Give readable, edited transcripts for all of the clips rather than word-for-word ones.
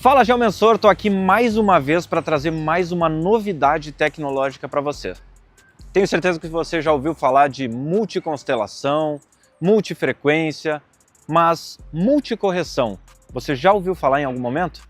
Fala, Geomensor, estou aqui mais uma vez para trazer mais uma novidade tecnológica para você. Tenho certeza que você já ouviu falar de multiconstelação, multifrequência, mas multicorreção, você já ouviu falar em algum momento?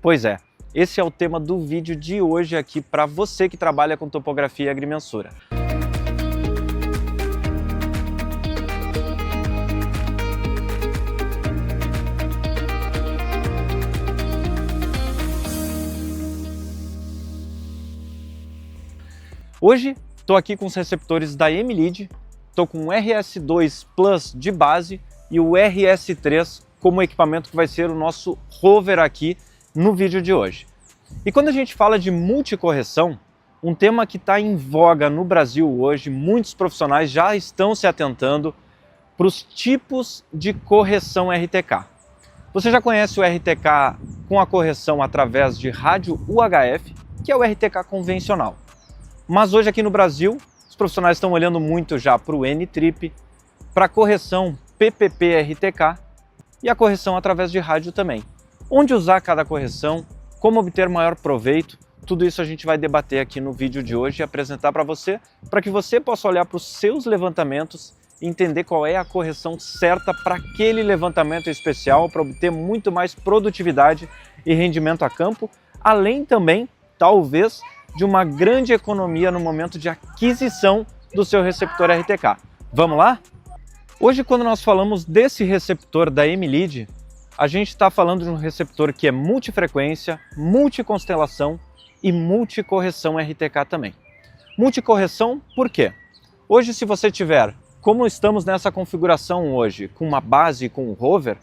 Pois é, esse é o tema do vídeo de hoje aqui para você que trabalha com topografia e agrimensura. Hoje estou aqui com os receptores da EMILID, estou com o RS2 Plus de base e o RS3 como equipamento que vai ser o nosso rover aqui no vídeo de hoje. E quando a gente fala de multicorreção, um tema que está em voga no Brasil hoje, muitos profissionais já estão se atentando para os tipos de correção RTK. Você já conhece o RTK com a correção através de rádio UHF, que é o RTK convencional. Mas hoje aqui no Brasil, os profissionais estão olhando muito já para o N-Trip, para a correção PPP-RTK e a correção através de rádio também. Onde usar cada correção, como obter maior proveito, tudo isso a gente vai debater aqui no vídeo de hoje e apresentar para que você possa olhar para os seus levantamentos e entender qual é a correção certa para aquele levantamento especial, para obter muito mais produtividade e rendimento a campo, além também, talvez, de uma grande economia no momento de aquisição do seu receptor RTK. Vamos lá? Hoje, quando nós falamos desse receptor da EMILID, a gente está falando de um receptor que é multifrequência, multiconstelação e multicorreção RTK também. Multicorreção por quê? Hoje, se você tiver, como estamos nessa configuração hoje, com uma base e com um rover,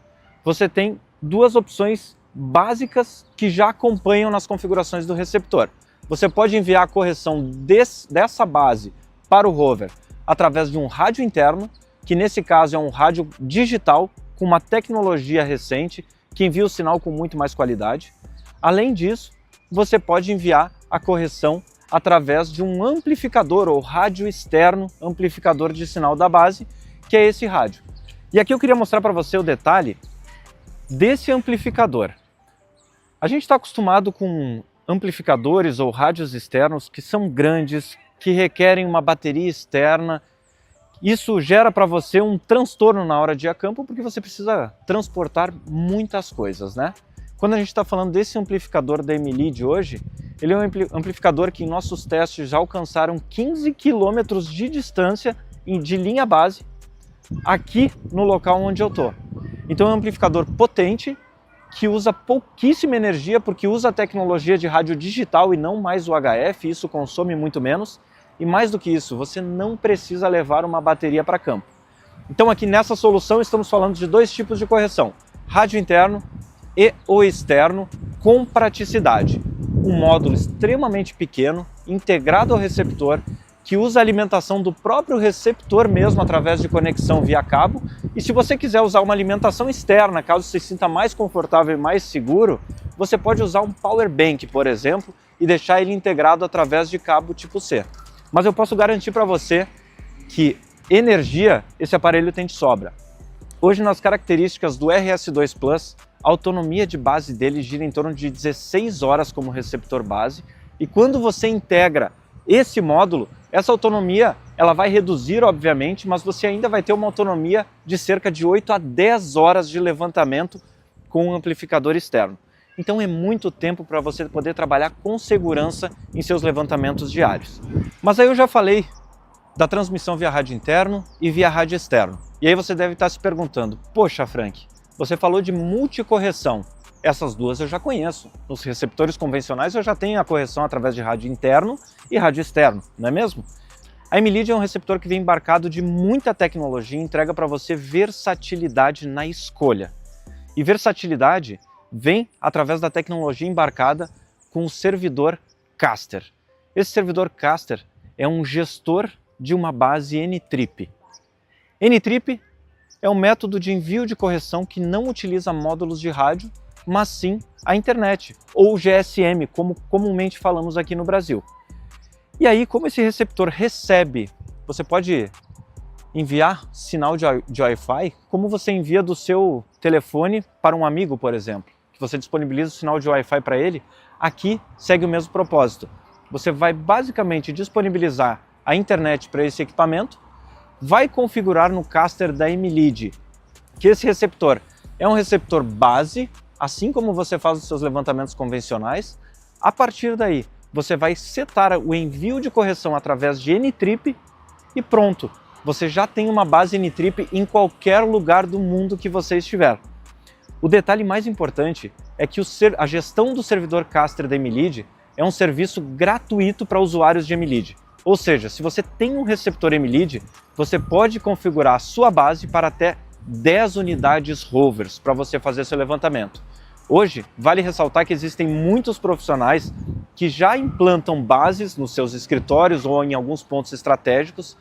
você tem duas opções básicas que já acompanham nas configurações do receptor. Você pode enviar a correção dessa base para o rover através de um rádio interno, que nesse caso é um rádio digital com uma tecnologia recente que envia o sinal com muito mais qualidade. Além disso, você pode enviar a correção através de um amplificador ou rádio externo, amplificador de sinal da base, que é esse rádio. E aqui eu queria mostrar para você o detalhe desse amplificador. A gente está acostumado com amplificadores ou rádios externos que são grandes, que requerem uma bateria externa. Isso gera para você um transtorno na hora de ir a campo, porque você precisa transportar muitas coisas, né? Quando a gente está falando desse amplificador da EMILID hoje, ele é um amplificador que em nossos testes já alcançaram 15 km de distância de linha base aqui no local onde eu estou. Então é um amplificador potente, que usa pouquíssima energia porque usa a tecnologia de rádio digital e não mais o HF, isso consome muito menos. E mais do que isso, você não precisa levar uma bateria para campo. Então aqui nessa solução estamos falando de dois tipos de correção, rádio interno e o externo com praticidade. Um módulo extremamente pequeno, integrado ao receptor, que usa a alimentação do próprio receptor mesmo através de conexão via cabo. E se você quiser usar uma alimentação externa, caso você se sinta mais confortável e mais seguro, você pode usar um power bank, por exemplo, e deixar ele integrado através de cabo tipo C. Mas eu posso garantir para você que energia esse aparelho tem de sobra. Hoje, nas características do RS2 Plus, a autonomia de base dele gira em torno de 16 horas como receptor base, e quando você integra esse módulo, essa autonomia ela vai reduzir, obviamente, mas você ainda vai ter uma autonomia de cerca de 8 a 10 horas de levantamento com um amplificador externo. Então é muito tempo para você poder trabalhar com segurança em seus levantamentos diários. Mas aí eu já falei da transmissão via rádio interno e via rádio externo. E aí você deve estar se perguntando, poxa Frank, você falou de multicorreção. Essas duas eu já conheço. Nos receptores convencionais eu já tenho a correção através de rádio interno e rádio externo, não é mesmo? A EMILID é um receptor que vem embarcado de muita tecnologia e entrega para você versatilidade na escolha. E versatilidade vem através da tecnologia embarcada com o servidor Caster. Esse servidor Caster é um gestor de uma base N-Trip. N-Trip é um método de envio de correção que não utiliza módulos de rádio, mas sim a internet, ou GSM, como comumente falamos aqui no Brasil. E aí, como esse receptor recebe, você pode enviar sinal de Wi-Fi, como você envia do seu telefone para um amigo, por exemplo, que você disponibiliza o sinal de Wi-Fi para ele, aqui segue o mesmo propósito. Você vai basicamente disponibilizar a internet para esse equipamento, vai configurar no caster da Emilid, que esse receptor é um receptor base, assim como você faz os seus levantamentos convencionais. A partir daí, você vai setar o envio de correção através de N-Trip e pronto, você já tem uma base N-Trip em qualquer lugar do mundo que você estiver. O detalhe mais importante é que a gestão do servidor caster da Emilid é um serviço gratuito para usuários de Emilid. Ou seja, se você tem um receptor Emilid, você pode configurar a sua base para até 10 unidades rovers para você fazer seu levantamento. Hoje, vale ressaltar que existem muitos profissionais que já implantam bases nos seus escritórios ou em alguns pontos estratégicos,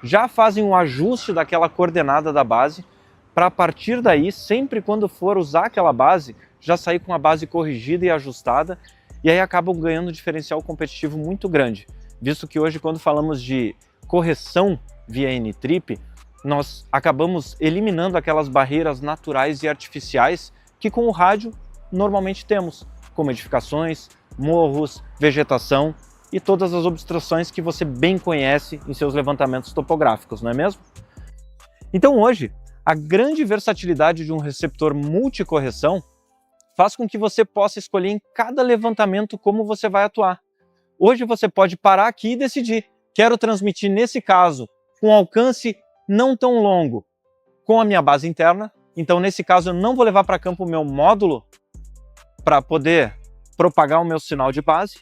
já fazem um ajuste daquela coordenada da base, para a partir daí, sempre quando for usar aquela base, já sair com a base corrigida e ajustada, e aí acabam ganhando um diferencial competitivo muito grande, visto que hoje, quando falamos de correção via N-Trip, nós acabamos eliminando aquelas barreiras naturais e artificiais que com o rádio normalmente temos, como edificações, morros, vegetação e todas as obstruções que você bem conhece em seus levantamentos topográficos, não é mesmo? Então hoje, a grande versatilidade de um receptor multicorreção faz com que você possa escolher em cada levantamento como você vai atuar. Hoje você pode parar aqui e decidir, quero transmitir nesse caso com alcance não tão longo com a minha base interna, então nesse caso eu não vou levar para campo o meu módulo para poder propagar o meu sinal de base,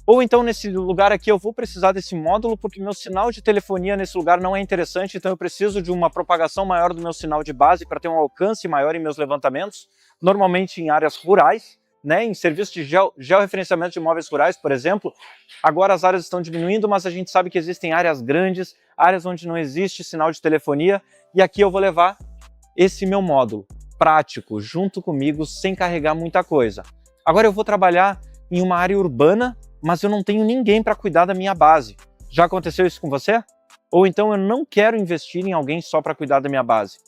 ou então nesse lugar aqui eu vou precisar desse módulo porque meu sinal de telefonia nesse lugar não é interessante, então eu preciso de uma propagação maior do meu sinal de base para ter um alcance maior em meus levantamentos, normalmente em áreas rurais, né, em serviço de georreferenciamento de imóveis rurais, por exemplo. Agora as áreas estão diminuindo, mas a gente sabe que existem áreas grandes, áreas onde não existe sinal de telefonia, e aqui eu vou levar esse meu módulo prático junto comigo, sem carregar muita coisa. Agora eu vou trabalhar em uma área urbana, mas eu não tenho ninguém para cuidar da minha base. Já aconteceu isso com você? Ou então eu não quero investir em alguém só para cuidar da minha base.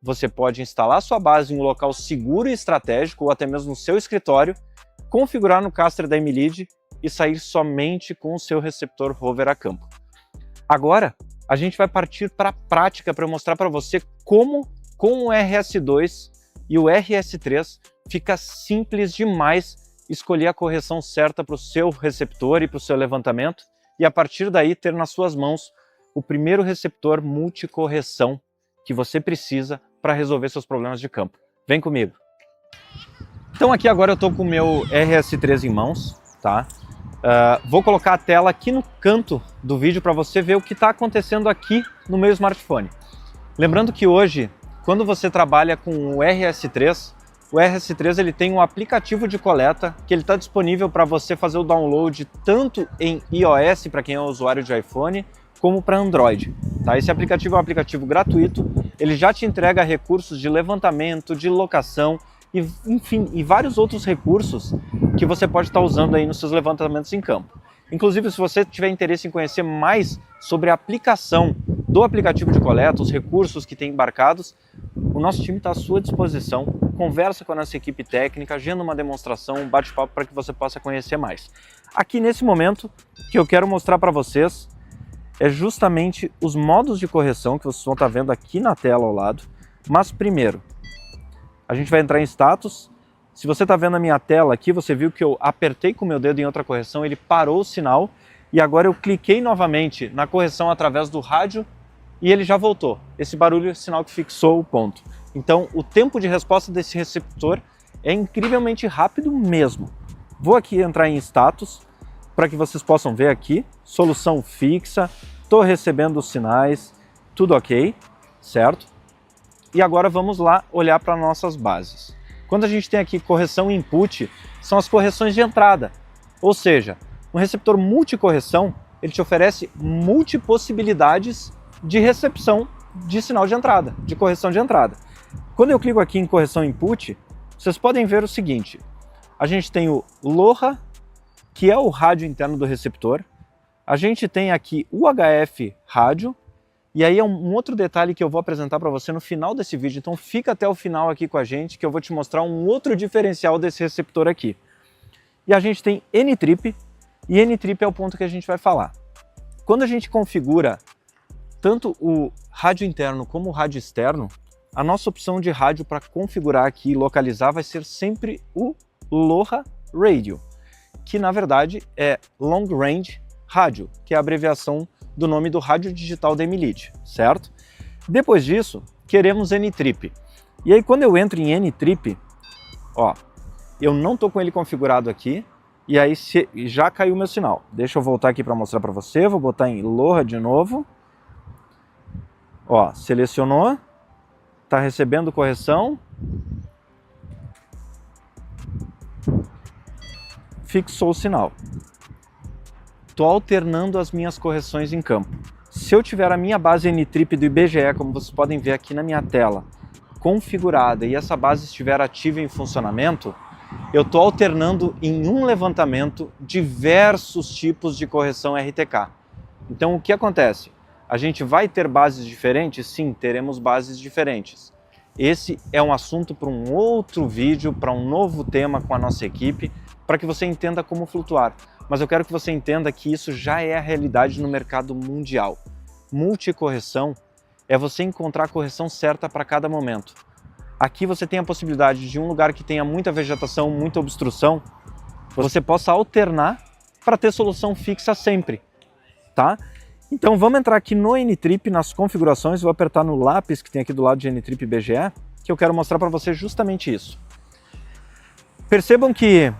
Você pode instalar sua base em um local seguro e estratégico, ou até mesmo no seu escritório, configurar no caster da Emilid e sair somente com o seu receptor rover a campo. Agora, a gente vai partir para a prática para mostrar para você como, com o RS2 e o RS3, fica simples demais escolher a correção certa para o seu receptor e para o seu levantamento, e a partir daí ter nas suas mãos o primeiro receptor multicorreção que você precisa para resolver seus problemas de campo. Vem comigo! Então aqui agora eu estou com o meu RS3 em mãos, tá? Vou colocar a tela aqui no canto do vídeo para você ver o que está acontecendo aqui no meu smartphone. Lembrando que hoje, quando você trabalha com o RS3 ele tem um aplicativo de coleta que ele está disponível para você fazer o download tanto em iOS, para quem é usuário de iPhone, como para Android. Tá? Esse aplicativo é um aplicativo gratuito, ele já te entrega recursos de levantamento, de locação, e, enfim, e vários outros recursos que você pode estar usando aí nos seus levantamentos em campo. Inclusive, se você tiver interesse em conhecer mais sobre a aplicação do aplicativo de coleta, os recursos que tem embarcados, o nosso time está à sua disposição. Conversa com a nossa equipe técnica, agenda uma demonstração, um bate-papo para que você possa conhecer mais. Aqui nesse momento, o que eu quero mostrar para vocês é justamente os modos de correção que vocês vão estar vendo aqui na tela ao lado. Mas primeiro, a gente vai entrar em status. Se você está vendo a minha tela aqui, você viu que eu apertei com o meu dedo em outra correção, ele parou o sinal, e agora eu cliquei novamente na correção através do rádio e ele já voltou. Esse barulho é o sinal que fixou o ponto. Então o tempo de resposta desse receptor é incrivelmente rápido mesmo. Vou aqui entrar em status para que vocês possam ver aqui, solução fixa, estou recebendo os sinais, tudo ok, certo? E agora vamos lá olhar para nossas bases. Quando a gente tem aqui correção input, são as correções de entrada. Ou seja, um receptor multicorreção, ele te oferece multipossibilidades de recepção de sinal de entrada, de correção de entrada. Quando eu clico aqui em correção input, vocês podem ver o seguinte. A gente tem o LoRa, que é o rádio interno do receptor. A gente tem aqui o HF rádio E aí é um outro detalhe que eu vou apresentar para você no final desse vídeo, então fica até o final aqui com a gente que eu vou te mostrar um outro diferencial desse receptor aqui. E a gente tem N-trip, e N-trip é o ponto que a gente vai falar. Quando a gente configura tanto o rádio interno como o rádio externo, a nossa opção de rádio para configurar aqui e localizar vai ser sempre o LoRa Radio, que na verdade é Long Range Radio, que é a abreviação do nome do rádio digital da Emilid, certo? Depois disso, queremos N-trip. E aí quando eu entro em N-trip, ó, eu não estou com ele configurado aqui, e aí já caiu meu sinal. Deixa eu voltar aqui para mostrar para você, vou botar em LoRa de novo. Ó, selecionou, está recebendo correção, fixou o sinal. Estou alternando as minhas correções em campo. Se eu tiver a minha base N-trip do IBGE, como vocês podem ver aqui na minha tela, configurada e essa base estiver ativa em funcionamento, eu estou alternando em um levantamento diversos tipos de correção RTK. Então o que acontece? A gente vai ter bases diferentes? Sim, teremos bases diferentes. Esse é um assunto para um outro vídeo, para um novo tema com a nossa equipe, para que você entenda como flutuar. Mas eu quero que você entenda que isso já é a realidade no mercado mundial. Multicorreção é você encontrar a correção certa para cada momento. Aqui você tem a possibilidade de um lugar que tenha muita vegetação, muita obstrução, você possa alternar para ter solução fixa sempre, tá? Então vamos entrar aqui no N-trip, nas configurações, vou apertar no lápis que tem aqui do lado de N-trip BGE, que eu quero mostrar para você justamente isso. Percebam que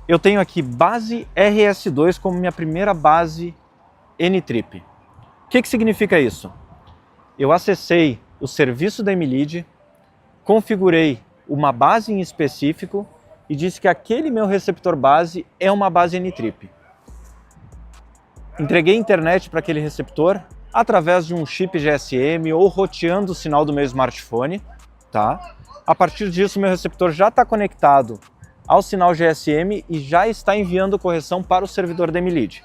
eu tenho aqui base RS2 como minha primeira base N-trip. O que significa isso? Eu acessei o serviço da Emilid, configurei uma base em específico e disse que aquele meu receptor base é uma base N-trip. Entreguei internet para aquele receptor através de um chip GSM ou roteando o sinal do meu smartphone, tá? A partir disso, meu receptor já está conectado ao sinal GSM e já está enviando correção para o servidor da Emilid.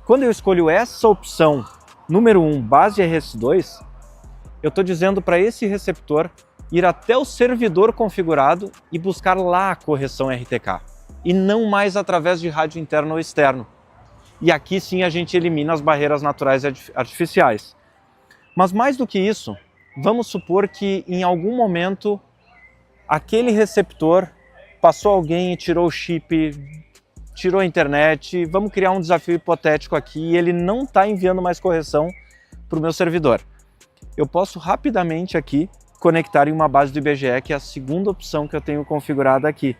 Quando eu escolho essa opção número 1, base RS2, eu estou dizendo para esse receptor ir até o servidor configurado e buscar lá a correção RTK, e não mais através de rádio interno ou externo. E aqui sim a gente elimina as barreiras naturais e artificiais. Mas mais do que isso, vamos supor que em algum momento aquele receptor passou alguém e tirou o chip, tirou a internet, vamos criar um desafio hipotético aqui e ele não está enviando mais correção para o meu servidor. Eu posso rapidamente aqui conectar em uma base do IBGE, que é a segunda opção que eu tenho configurada aqui.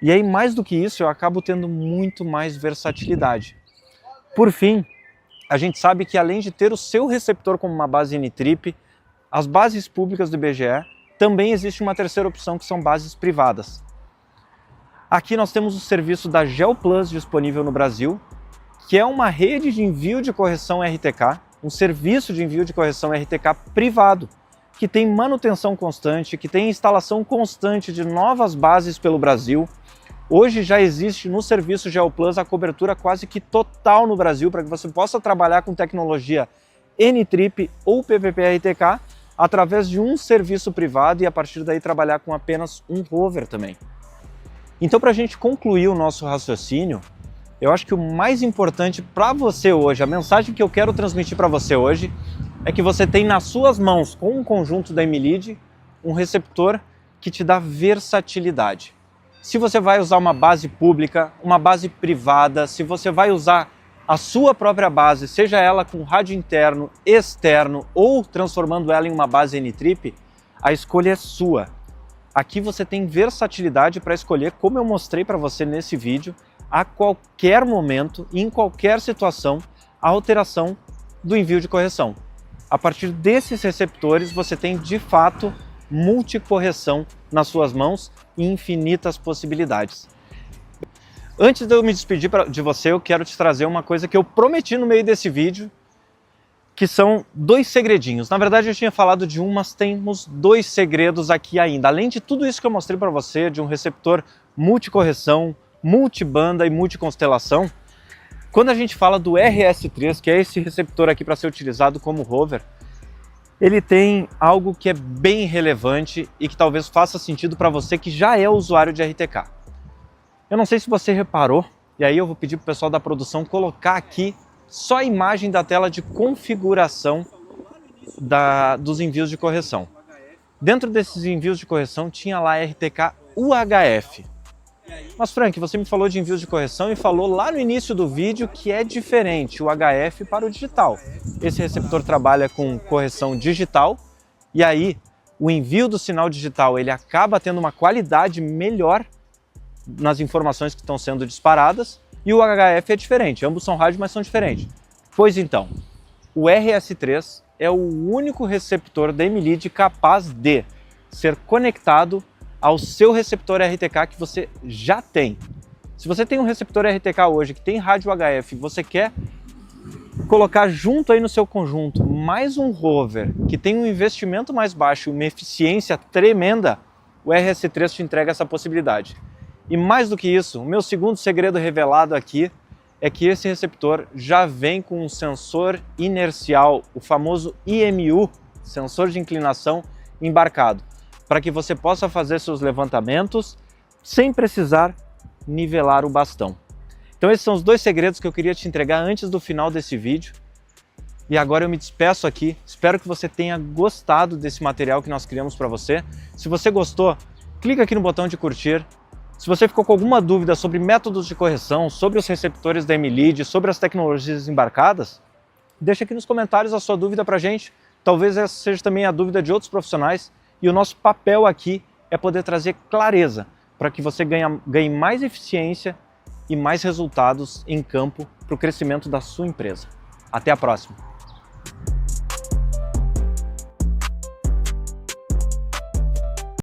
E aí, mais do que isso, eu acabo tendo muito mais versatilidade. Por fim, a gente sabe que além de ter o seu receptor como uma base N-trip, as bases públicas do IBGE, também existe uma terceira opção, que são bases privadas. Aqui nós temos o serviço da GeoPlus disponível no Brasil, que é uma rede de envio de correção RTK, um serviço de envio de correção RTK privado, que tem manutenção constante, que tem instalação constante de novas bases pelo Brasil. Hoje já existe no serviço GeoPlus a cobertura quase que total no Brasil para que você possa trabalhar com tecnologia N-trip ou PPP-RTK através de um serviço privado e a partir daí trabalhar com apenas um rover também. Então, para a gente concluir o nosso raciocínio, eu acho que o mais importante para você hoje, a mensagem que eu quero transmitir para você hoje, é que você tem nas suas mãos, com um conjunto da Emilid, um receptor que te dá versatilidade. Se você vai usar uma base pública, uma base privada, se você vai usar a sua própria base, seja ela com rádio interno, externo ou transformando ela em uma base N-trip, a escolha é sua. Aqui você tem versatilidade para escolher, como eu mostrei para você nesse vídeo, a qualquer momento e em qualquer situação, a alteração do envio de correção. A partir desses receptores, você tem de fato multicorreção nas suas mãos e infinitas possibilidades. Antes de eu me despedir de você, eu quero te trazer uma coisa que eu prometi no meio desse vídeo, que são 2 segredinhos. Na verdade, eu tinha falado de um, mas temos 2 segredos aqui ainda. Além de tudo isso que eu mostrei para você, de um receptor multicorreção, multibanda e multiconstelação, quando a gente fala do RS3, que é esse receptor aqui para ser utilizado como rover, ele tem algo que é bem relevante e que talvez faça sentido para você que já é usuário de RTK. Eu não sei se você reparou, e aí eu vou pedir para o pessoal da produção colocar aqui só a imagem da tela de configuração dos envios de correção. Dentro desses envios de correção tinha lá RTK UHF. Mas Frank, você me falou de envios de correção e falou lá no início do vídeo que é diferente o HF para o digital. Esse receptor trabalha com correção digital e aí o envio do sinal digital ele acaba tendo uma qualidade melhor nas informações que estão sendo disparadas e o HF é diferente, ambos são rádio, mas são diferentes. Pois então, o RS3 é o único receptor da EMILID capaz de ser conectado ao seu receptor RTK que você já tem. Se você tem um receptor RTK hoje que tem rádio HF e você quer colocar junto aí no seu conjunto mais um rover que tem um investimento mais baixo e uma eficiência tremenda, o RS3 te entrega essa possibilidade. E mais do que isso, o meu segundo segredo revelado aqui é que esse receptor já vem com um sensor inercial, o famoso IMU, sensor de inclinação embarcado, para que você possa fazer seus levantamentos sem precisar nivelar o bastão. Então esses são os dois segredos que eu queria te entregar antes do final desse vídeo. E agora eu me despeço aqui, espero que você tenha gostado desse material que nós criamos para você. Se você gostou, clica aqui no botão de curtir. Se você ficou com alguma dúvida sobre métodos de correção, sobre os receptores da EMILID, sobre as tecnologias embarcadas, deixa aqui nos comentários a sua dúvida para a gente. Talvez essa seja também a dúvida de outros profissionais. E o nosso papel aqui é poder trazer clareza para que você ganhe mais eficiência e mais resultados em campo para o crescimento da sua empresa. Até a próxima!